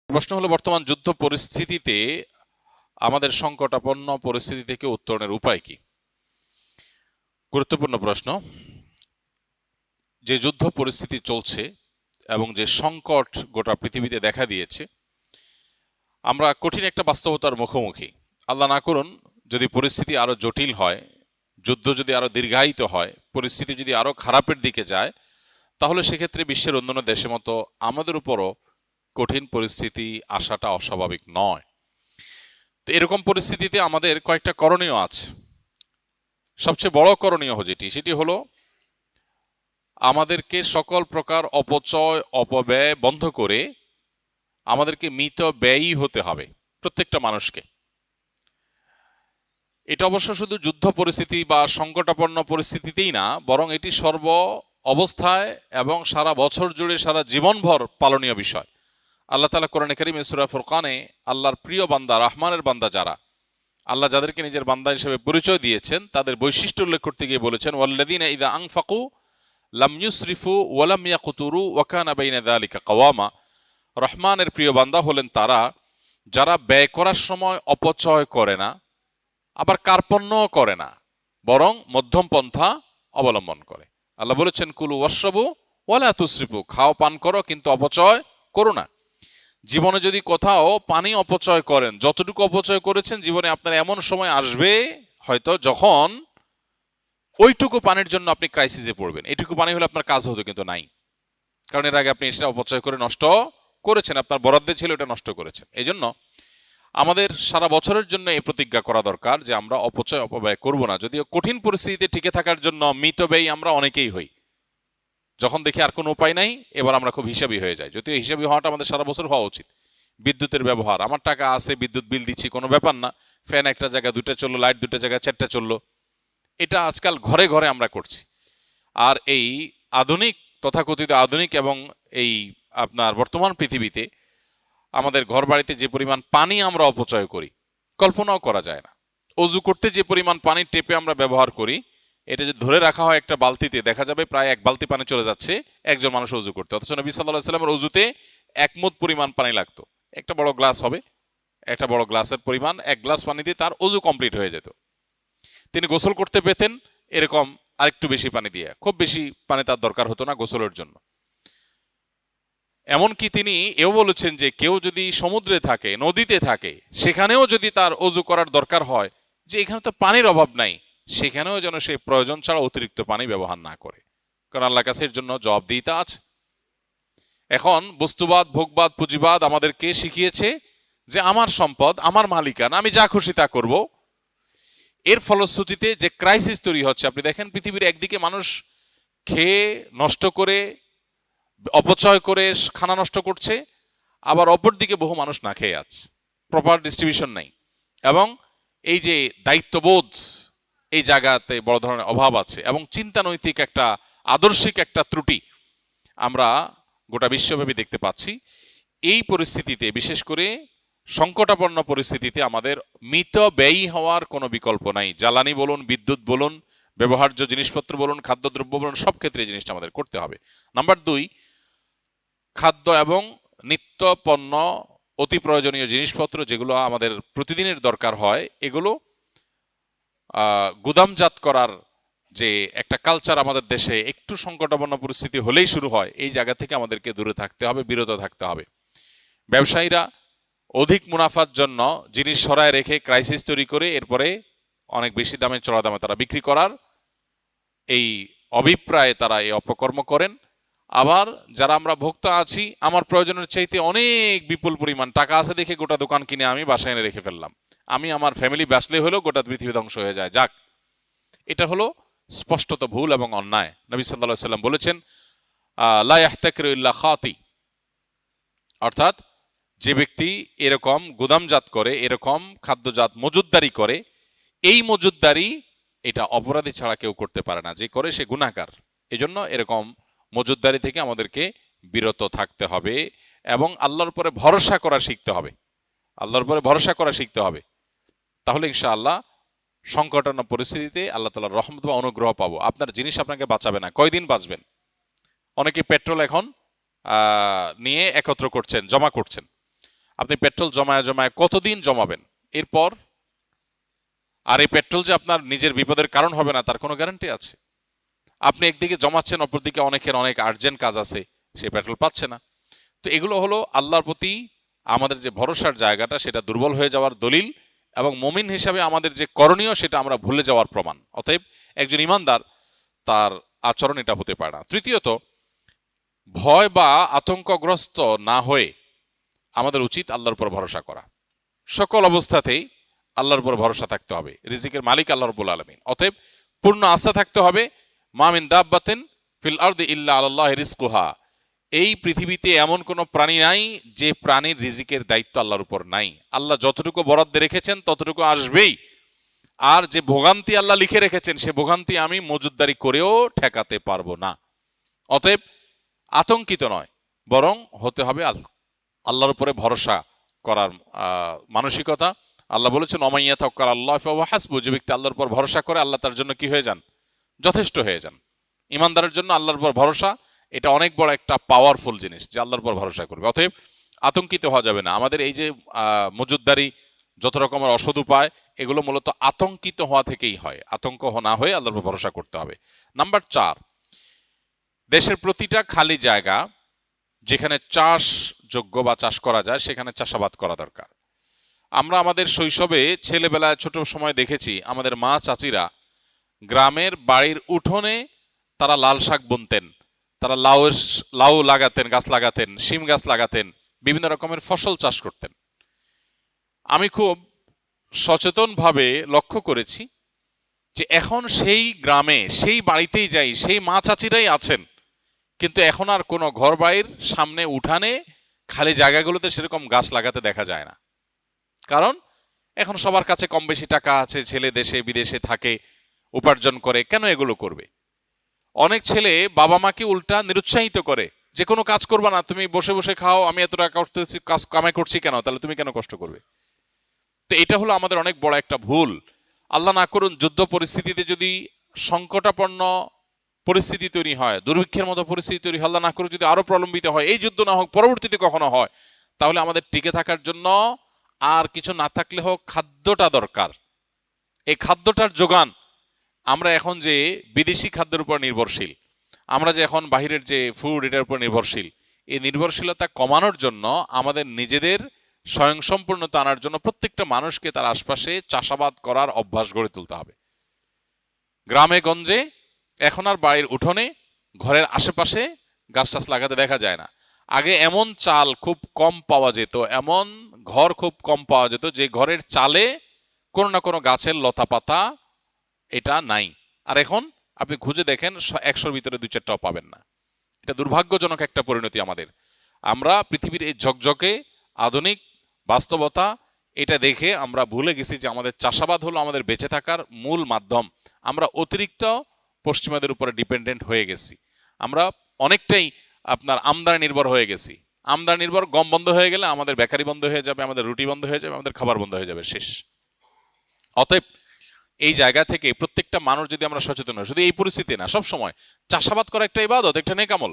প্রশ্ন হলো, বর্তমান যুদ্ধ পরিস্থিতিতে আমাদের সংকটাপন্ন পরিস্থিতি থেকে উত্তরণের উপায় কি? গুরুত্বপূর্ণ প্রশ্ন। যে যুদ্ধ পরিস্থিতি চলছে এবং যে সংকট গোটা পৃথিবীতে দেখা দিয়েছে, আমরা কঠিন একটা বাস্তবতার মুখোমুখি। আল্লাহ না করুন যদি পরিস্থিতি আরো জটিল হয়, যুদ্ধ যদি আরো দীর্ঘায়িত হয়, পরিস্থিতি যদি আরো খারাপের দিকে যায়, তাহলে সেক্ষেত্রে বিশ্বের অন্যান্য দেশের মতো আমাদের উপরও কঠিন পরিস্থিতি আসাটা অস্বাভাবিক নয়। তো এরকম পরিস্থিতিতে আমাদের কয়েকটা করণীয় আছে। সবচেয়ে বড় করণীয় সেটি হলো আমাদেরকে সকল প্রকার অপচয় অপব্যয় বন্ধ করে আমাদেরকে মিত ব্যয়ী হতে হবে প্রত্যেকটা মানুষকে। এটা অবশ্য শুধু যুদ্ধ পরিস্থিতি বা সংকটাপন্ন পরিস্থিতিতেই না, বরং এটি সর্ব অবস্থায় এবং সারা বছর জুড়ে সারা জীবনভর পালনীয় বিষয়। আল্লাহ তাআলা কোরআনে কারীমে সূরা ফুরকানে আল্লাহর প্রিয় বান্দা, রহমানের বান্দা যারা, আল্লাহ যাদেরকে নিজের বান্দা হিসেবে পরিচয় দিয়েছেন, তাদের বৈশিষ্ট্য উল্লেখ করতে গিয়ে বলেছেন, ওয়াল্লাযীনা ইযা আনফাকু লাম ইউসরিফু ওয়া লাম ইয়াকতুরু ওয়া কানা বাইনা যালিকা কাওয়ামা। রহমানের প্রিয় বান্দা হলেন তারা যারা ব্যয় করার সময় অপচয় করে না, আবার কার্পণ্যও করে না, বরং মধ্যম পন্থা অবলম্বন করে। আল্লাহ বলেছেন, কুলু ওয়াশরাবু ওয়ালা তুসরিফু, খাও পান করো কিন্তু অপচয় করো না। জীবনে যদি কোথাও পানি অপচয় করেন, যতটুকু অপচয় করেছেন, জীবনে আপনার এমন সময় আসবে হয়তো যখন ওইটুকু পানির জন্য আপনি ক্রাইসিসে পড়বেন। এইটুকু পানি হলে আপনার কাজ হতো, কিন্তু নাই, কারণ এর আগে আপনি সেটা অপচয় করে নষ্ট করেছেন, আপনার বরাদ্দে ছিল ওটা নষ্ট করেছেন। এই জন্য আমাদের সারা বছরের জন্য এই প্রতিজ্ঞা করা দরকার যে আমরা অপচয় অপব্যয় করব না। যদিও কঠিন পরিস্থিতিতে টিকে থাকার জন্য মিতব্যয়ী আমরা অনেকেই হই, যখন দেখি আর কোনো উপায় নাই এবার আমরা খুব হিসাবি হয়ে যাই। যদিও হিসাবি হওয়াটা আমাদের সারা বছর হওয়া উচিত। বিদ্যুতের ব্যবহার, আমার টাকা আছে, বিদ্যুৎ বিল দিচ্ছি, কোনো ব্যাপার না, ফ্যান একটা জায়গায় দুটো চললো, লাইট দুটো জায়গায় চারটা চললো, এটা আজকাল ঘরে ঘরে আমরা করছি। আর এই আধুনিক, তথাকথিত আধুনিক এবং এই আপনার বর্তমান পৃথিবীতে আমাদের ঘর বাড়িতে যে পরিমাণ পানি আমরা অপচয় করি কল্পনাও করা যায় না। অজু করতে যে পরিমাণ পানি টেপে আমরা ব্যবহার করি, এটা যে ধরে রাখা হয় একটা বালতিতে, দেখা যাবে প্রায় 1 বালতি পানি চলে যাচ্ছে একজন মানুষ অজু করতে। অথচ নবী সাল্লাল্লাহু আলাইহি ওয়াসাল্লামের অজুতে 1 মুদ পরিমাণ পানি লাগতো। একটা বড় গ্লাস হবে, একটা বড় গ্লাসের পরিমাণ 1 গ্লাস পানি দিয়ে তার অজু কমপ্লিট হয়ে যেত। তিনি গোসল করতে পেতেন এরকম আরেকটু বেশি পানি দিয়ে, খুব বেশি পানি তার দরকার হতো না গোসলের জন্য। এমনকি তিনি এও বলেছেন যে কেউ যদি সমুদ্রে থাকে, নদীতে থাকে, সেখানেও যদি তার অজু করার দরকার হয়, যে এখানে তো পানির অভাব নাই, সেখানেও যেন সে প্রয়োজন ছাড়া অতিরিক্ত পানি ব্যবহার না করে, কারণ আল্লাহর কাছে এর জন্য জবাবদিহিতা আছে। এখন বস্তুবাদ, ভোগবাদ, পুঁজিবাদ আমাদেরকে শিখিয়েছে যে আমার সম্পদ, আমার মালিকানা, আমি যা খুশি তা করব। এর ফলশ্রুতিতে যে ক্রাইসিস তৈরি হচ্ছে, আপনি দেখেন পৃথিবীর একদিকে মানুষ খেয়ে নষ্ট করে, অপচয় করে খানা নষ্ট করছে, আবার অপরদিকে বহু মানুষ না খেয়ে আছে, প্রপার ডিস্ট্রিবিউশন নাই, এবং এই যে দায়িত্ববোধ, এই জায়গাতে বড় ধরনের অভাব আছে, এবং চিন্তা নৈতিক একটা আদর্শিক একটা ত্রুটি আমরা গোটা বিশ্বব্যাপী দেখতে পাচ্ছি। এই পরিস্থিতিতে, বিশেষ করে সংকটাপন্ন পরিস্থিতিতে, আমাদের মিত ব্যয়ী হওয়ার কোনো বিকল্প নাই। জ্বালানি বলুন, বিদ্যুৎ বলুন, ব্যবহার্য জিনিসপত্র বলুন, খাদ্যদ্রব্য বলুন, সব ক্ষেত্রে এই জিনিসটা আমাদের করতে হবে। নাম্বার 2, খাদ্য এবং নিত্য পণ্য, অতি প্রয়োজনীয় জিনিসপত্র যেগুলো আমাদের প্রতিদিনের দরকার হয়, এগুলো গুদামজাত করার যে একটা কালচার আমাদের দেশে একটু সংকটাপন্ন পরিস্থিতি হলেই শুরু হয়, এই জায়গা থেকে আমাদেরকে দূরে থাকতে হবে, বিরত থাকতে হবে। ব্যবসায়ীরা অধিক মুনাফার জন্য জিনিস সরায় রেখে ক্রাইসিস তৈরি করে এরপরে অনেক বেশি দামে, চড়া দামে তারা বিক্রি করার এই অভিপ্রায়ে তারা এই অপকর্ম করেন। আবার যারা আমরা ভোক্তা আছি, আমার প্রয়োজনের চাইতে অনেক বিপুল পরিমাণ টাকা আছে দেখে গোটা দোকান কিনে আমি বাসায় এনে রেখে ফেললাম, আমি আমার ফ্যামিলি বাঁচলে হলেও গোটা পৃথিবী ধ্বংস হয়ে যায়, যাক। এটা হলো স্পষ্টত ভুল এবং অন্যায়। নবী সাল্লাল্লাহু আলাইহি ওয়াসাল্লাম বলেছেন, লা ইয়াহতাকিরু ইল্লা খাতি, অর্থাৎ যে ব্যক্তি এরকম গুদামজাত করে, এরকম খাদ্যজাত মজুদদারি করে, এই মজুদদারি এটা অপরাধী ছাড়া কেউ করতে পারে না, যে করে সে গুনাহগার। এজন্য এরকম মজুদদারি থেকে আমাদেরকে বিরত থাকতে হবে এবং আল্লাহর উপরে ভরসা করা শিখতে হবে। আল্লাহর উপরে ভরসা করা শিখতে হবে, তাহলে ইনশাআল্লাহ সংকটাপন্ন পরিস্থিতিতে আল্লাহ তাআলার রহমত বা অনুগ্রহ পাবো। আপনার জিনিস আপনাকে বাঁচাবে না, কয়দিন বাঁচবেন? অনেকে পেট্রোল এখন নিয়ে একত্র করছেন, জমা করছেন। আপনি পেট্রোল জমায় জমায় কতদিন জমাবেন? এরপর আর এই পেট্রোল যে আপনার নিজের বিপদের কারণ হবে না তার কোনো গ্যারান্টি আছে? আপনি একদিকে জমাচ্ছেন, অপরদিকে অনেকের অনেক আর্জেন্ট কাজ আছে, সে পেট্রোল পাচ্ছে না। তো এগুলো হলো আল্লাহর প্রতি আমাদের যে ভরসার জায়গাটা সেটা দুর্বল হয়ে যাওয়ার দলিল, এবং মুমিন হিসাবে আমাদের যে করণীয় সেটা আমরা ভুলে যাওয়ার প্রমাণ। অতএব একজন ইমানদার তার আচরণ এটা হতে পারে না। তৃতীয়ত, ভয় বা আতঙ্কগ্রস্ত না হয়ে আমাদের উচিত আল্লাহর উপর ভরসা করা। সকল অবস্থাতেই আল্লাহর উপর ভরসা থাকতে হবে। রিজিকের মালিক আল্লাহ রাব্বুল আলামিন, অতএব পূর্ণ আস্থা থাকতে হবে। মা মিন দাব্বাতিন ফিল আরদি ইল্লা আলাল্লাহি রিজকুহা, এই পৃথিবীতে এমন কোনো প্রাণী নাই যে প্রাণীর রিজিকের দায়িত্ব আল্লাহর উপর নাই। আল্লাহ যতটুকু বরাদ্দ রেখেছেন ততটুকু আসবেই, আর যে ভোগান্তি আল্লাহ লিখে রেখেছেন সে ভোগান্তি আমি মজুদদারি করেও ঠেকাতে পারবো না। অতএব আতঙ্কিত নয়, বরং হতে হবে আল্লাহর উপরে ভরসা করার মানসিকতা। আল্লাহ বলেছেন ওমাইয়া তাওয়াক্কাল আল্লাহ ফাহুয়া হাসবু, যে ব্যক্তি আল্লাহর উপর ভরসা করে আল্লাহ তার জন্য কি হয়ে যান? যথেষ্ট হয়ে যান। ইমানদারের জন্য আল্লাহর উপর ভরসা এটা অনেক বড় একটা পাওয়ারফুল জিনিস, যে আল্লাহর উপর ভরসা করবে। অতএব আতঙ্কিত হওয়া যাবে না। আমাদের এই যে মজুদদারি, যত রকমের অসৎ উপায়, এগুলো মূলত আতঙ্কিত হওয়া থেকেই হয়। আতঙ্ক না হয়ে আল্লাহর উপর ভরসা করতে হবে। নাম্বার 4, দেশের প্রতিটা খালি জায়গা যেখানে চাষযোগ্য বা চাষ করা যায় সেখানে চাষাবাদ করা দরকার। আমরা আমাদের শৈশবে ছেলেবেলায় ছোট সময় দেখেছি আমাদের মা চাচিরা গ্রামের বাড়ির উঠোনে তারা লাল শাক বুনতেন, তারা লাউ লাগাতেন, গাছ লাগাতেন, শিম গাছ লাগাতেন, বিভিন্ন রকমের ফসল চাষ করতেন। আমি খুব সচেতনভাবে লক্ষ্য করেছি যে এখন সেই গ্রামে সেই বাড়িতেই যাই, সেই মা চাচিরাই আছেন, কিন্তু এখন আর কোনো ঘর বাড়ির সামনে উঠানে খালি জায়গাগুলোতে সেরকম গাছ লাগাতে দেখা যায় না। কারণ এখন সবার কাছে কম বেশি টাকা আছে, ছেলে দেশে বিদেশে থাকে, উপার্জন করে, কেন এগুলো করবে? অনেক ছেলে বাবা মাকে উল্টা নিরুৎসাহিত করে যে কোনো কাজ করবা না, তুমি বসে বসে খাও, আমি এত টাকা করতেছি, কাজ কামাই করছি কেন, তাহলে তুমি কেন কষ্ট করবে? তো এটা হলো আমাদের অনেক বড় একটা ভুল। আল্লাহ না করুন যুদ্ধ পরিস্থিতিতে যদি সংকটাপন্ন পরিস্থিতি তৈরি হয়, দুর্ভিক্ষের মতো পরিস্থিতি তৈরি হয়, আল্লাহ না করুন যদি আরো প্রলম্বিত হয়, এই যুদ্ধ না হোক পরবর্তীতে কখনো হয়, তাহলে আমাদের টিকে থাকার জন্য আর কিছু না থাকলে হোক খাদ্যটা দরকার। এই খাদ্যটার যোগান, আমরা এখন যে বিদেশি খাদ্যের উপর নির্ভরশীল, আমরা যে এখন বাহিরের যে ফুড এটার উপর নির্ভরশীল, এই নির্ভরশীলতা কমানোর জন্য আমাদের নিজেদের স্বয়ংসম্পূর্ণতা আনার জন্য প্রত্যেকটা মানুষকে তার আশপাশে চাষাবাদ করার অভ্যাস গড়ে তুলতে হবে। গ্রামে গঞ্জে এখন আর বাড়ির উঠোনে ঘরের আশেপাশে গাছ টাছ লাগাতে দেখা যায় না। আগে এমন চাল খুব কম পাওয়া যেত, এমন ঘর খুব কম পাওয়া যেত যে ঘরের চালে কোনো না কোনো গাছের লতা পাতা এটা নাই। আর এখন আপনি খুঁজে দেখেন 100-র ভিতরে 2-4টাও পাবেন না। এটা দুর্ভাগ্যজনক একটা পরিণতি আমাদের। আমরা পৃথিবীর এই ঝকঝকে আধুনিক বাস্তবতা এটা দেখে আমরা ভুলে গেছি যে আমাদের চাষাবাদ হলো আমাদের বেঁচে থাকার মূল মাধ্যম। আমরা অতিরিক্ত পশ্চিমাদের উপরে ডিপেন্ডেন্ট হয়ে গেছি। আমরা অনেকটাই আপনার আমদানি নির্ভর হয়ে গেছি। আমদানি নির্ভর, গম বন্ধ হয়ে গেলে আমাদের বেকারি বন্ধ হয়ে যাবে, আমাদের রুটি বন্ধ হয়ে যাবে, আমাদের খাবার বন্ধ হয়ে যাবে, শেষ। অতএব এই জায়গা থেকে প্রত্যেকটা মানুষ যদি আমরা সচেতন হই, শুধু এই পরিস্থিতি না, সব সময় চাষাবাদ করা একটা ইবাদত, একটা নেকামল।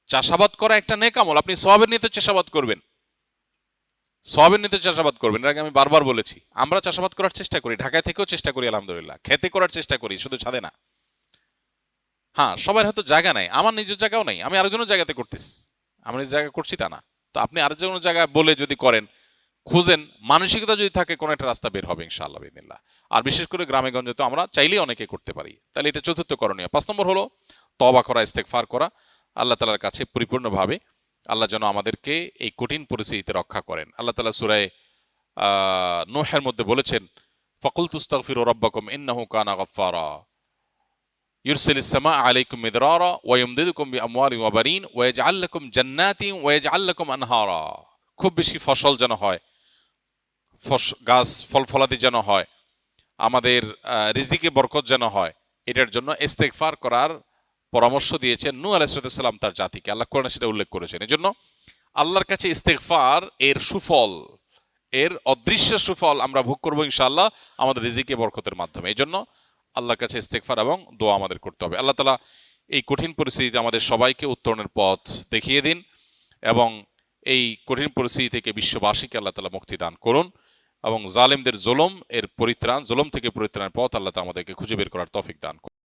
চাষাবাদ করা একটা নেকামল। আপনি সওয়াবের নিয়তে চাষাবাদ করবেন, সওয়াবের নিয়তে চাষাবাদ করবেন। এর আগে আমি বারবার বলেছি, আমরা চাষাবাদ করার চেষ্টা করি, ঢাকায় থেকেও চেষ্টা করি, আলহামদুলিল্লাহ, খেতে করার চেষ্টা করি, শুধু ছাদে না। হ্যাঁ, সবার হয়তো জায়গা নাই, আমার নিজের জায়গাও নাই, আমি আরেকজনের জায়গাতে করতেছি, আমি নিজের জায়গা করছি তা না। তো আপনি আরেকজনের জায়গায় বলে যদি করেন, খুঁজেন, মানসিকতা যদি থাকে, কোনো একটা রাস্তা বের হবে ইনশাআল্লাহ বিদিনিল্লাহ। আর বিশেষ করে গ্রামে গঞ্জে তো আমরা চাইলেই অনেকে করতে পারি। তাহলে এটা চতুর্থ করণীয়। 5 নম্বর হলো তওবা করা, ইস্তেগফার করা আল্লাহ তাআলার কাছে পরিপূর্ণভাবে। আল্লাহ যেন আমাদেরকে এই কঠিন পরিস্থিতিতে রক্ষা করেন। আল্লাহ তাআলা সূরা নূহের মধ্যে বলেছেন, ফাকুলতু আস্তাগফিরু রাব্বাকুম ইন্নাহু কানা গাফফারা ইউরসিলিস সামা আলাইকুম মিদরারা ওয়া ইউমদিদুকুম বিআমওয়ালিন ওয়া বানিন ওয়া ইয়াজআল লাকুম জান্নাতিন ওয়া ইয়াজআল লাকুম আনহারা। খুব বেশি ফসল যেন হয়, গাছ ফল ফলাদি যেন হয়, আমাদের রিজিকে বরকত যেন হয়, এটার জন্য ইস্তেগফার করার পরামর্শ দিয়েছেন নূহ আলাইহিস সালাম তার জাতিকে। আল্লাহ কোরআনে সেটা উল্লেখ করেছেন। এজন্য আল্লাহর কাছে ইস্তেগফার এর সুফল, এর অদৃশ্য সুফল আমরা ভোগ করবো ইনশাআল্লাহ আমাদের রিজিকে বরকতের মাধ্যমে। এই জন্য আল্লাহর কাছে ইস্তেগফার এবং দোয়া আমাদের করতে হবে। আল্লাহ তাআলা এই কঠিন পরিস্থিতিতে আমাদের সবাইকে উত্তরণের পথ দেখিয়ে দিন এবং এই কঠিন পরিস্থিতি থেকে বিশ্ববাসীকে আল্লাহ তাআলা মুক্তি দান করুন এবং জালেমদের জুলুম এর পরিত্রাণ, জুলুম থেকে পরিত্রাণের পথ আল্লাহ তাআলা আমাদেরকে খুঁজে বের করার তৌফিক দান করুন।